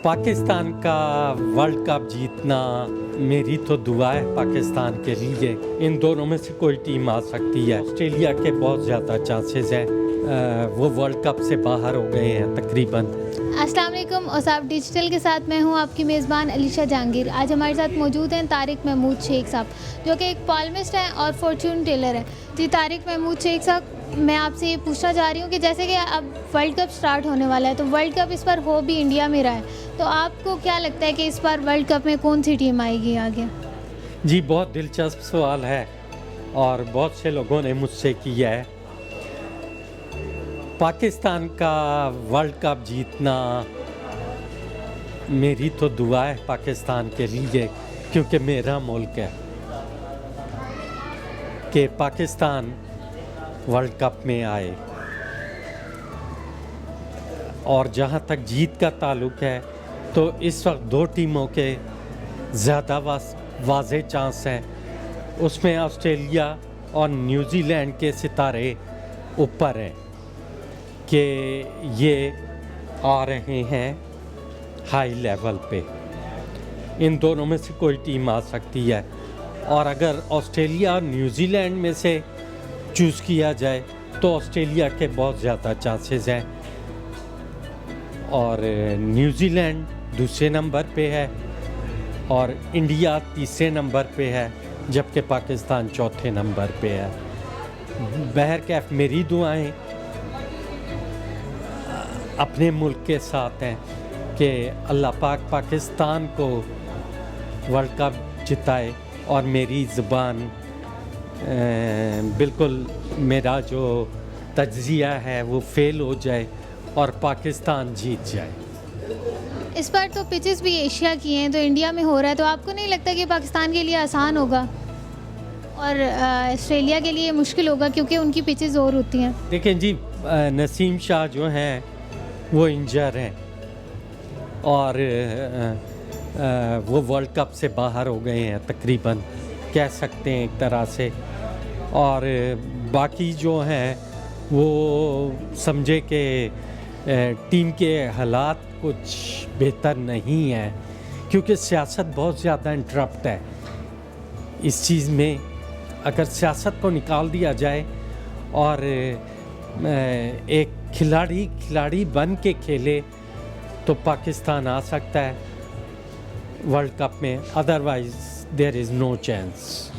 पाकिस्तान का world cup जीतना मेरी तो दुआ है पाकिस्तान के लिए। इन दोनों में से कोई टीम आ सकती है। ऑस्ट्रेलिया के बहुत ज़्यादा चांसेस हैं, वो वर्ल्ड कप से बाहर हो गए हैं तकरीबन। अस्सलाम वालेकुम। औसाफ डिजिटल के साथ मैं हूं आपकी मेज़बान अलीशा जहांगीर। आज हमारे साथ मौजूद हैं तारिक महमूद शेख साहब, जो कि एक पॉलमिस्ट हैं और फॉर्चून टेलर हैं। जी तारिक महमूद शेख साहब, मैं आपसे ये पूछना चाह रही हूँ कि जैसे कि अब वर्ल्ड कप स्टार्ट होने वाला है, तो वर्ल्ड कप इस बार हो भी इंडिया में रहा है, तो आपको क्या लगता है कि इस बार वर्ल्ड कप में कौन सी टीम आएगी आगे? जी बहुत दिलचस्प सवाल है और बहुत से लोगों ने मुझसे किया है। पाकिस्तान का वर्ल्ड कप जीतना मेरी तो दुआ है पाकिस्तान के लिए, क्योंकि मेरा मुल्क है कि पाकिस्तान वर्ल्ड कप में आए। और जहाँ तक जीत का ताल्लुक़ है तो इस वक्त दो टीमों के ज़्यादा वाज़े चांस हैं। उसमें ऑस्ट्रेलिया और न्यूज़ीलैंड के सितारे ऊपर हैं कि ये आ रहे हैं हाई लेवल पे। इन दोनों में से कोई टीम आ सकती है, और अगर ऑस्ट्रेलिया और न्यूज़ीलैंड में से चूज़ किया जाए तो ऑस्ट्रेलिया के बहुत ज़्यादा चांसेस हैं, और न्यूज़ीलैंड दूसरे नंबर पे है और इंडिया तीसरे नंबर पे है, जबकि पाकिस्तान चौथे नंबर पे है। बहरकैफ मेरी दुआएं अपने मुल्क के साथ हैं कि अल्लाह पाक पाकिस्तान को वर्ल्ड कप जिताए, और मेरी ज़ुबान बिल्कुल मेरा जो तज्ज़िया है वो फेल हो जाए और पाकिस्तान जीत जाए। इस बार तो पिचेस भी एशिया की हैं, तो इंडिया में हो रहा है, तो आपको नहीं लगता कि पाकिस्तान के लिए आसान होगा और ऑस्ट्रेलिया के लिए मुश्किल होगा, क्योंकि उनकी पिचेस और होती हैं? देखें जी, नसीम शाह जो हैं वो इंजर हैं और वो वर्ल्ड कप से बाहर हो गए हैं तकरीबन, कह सकते हैं एक तरह से। और बाकी जो हैं वो समझे कि टीम के हालात कुछ बेहतर नहीं हैं, क्योंकि सियासत बहुत ज़्यादा इंटरप्ट है इस चीज़ में। अगर सियासत को निकाल दिया जाए और एक खिलाड़ी बन के खेले तो पाकिस्तान आ सकता है वर्ल्ड कप में, otherwise there is no chance.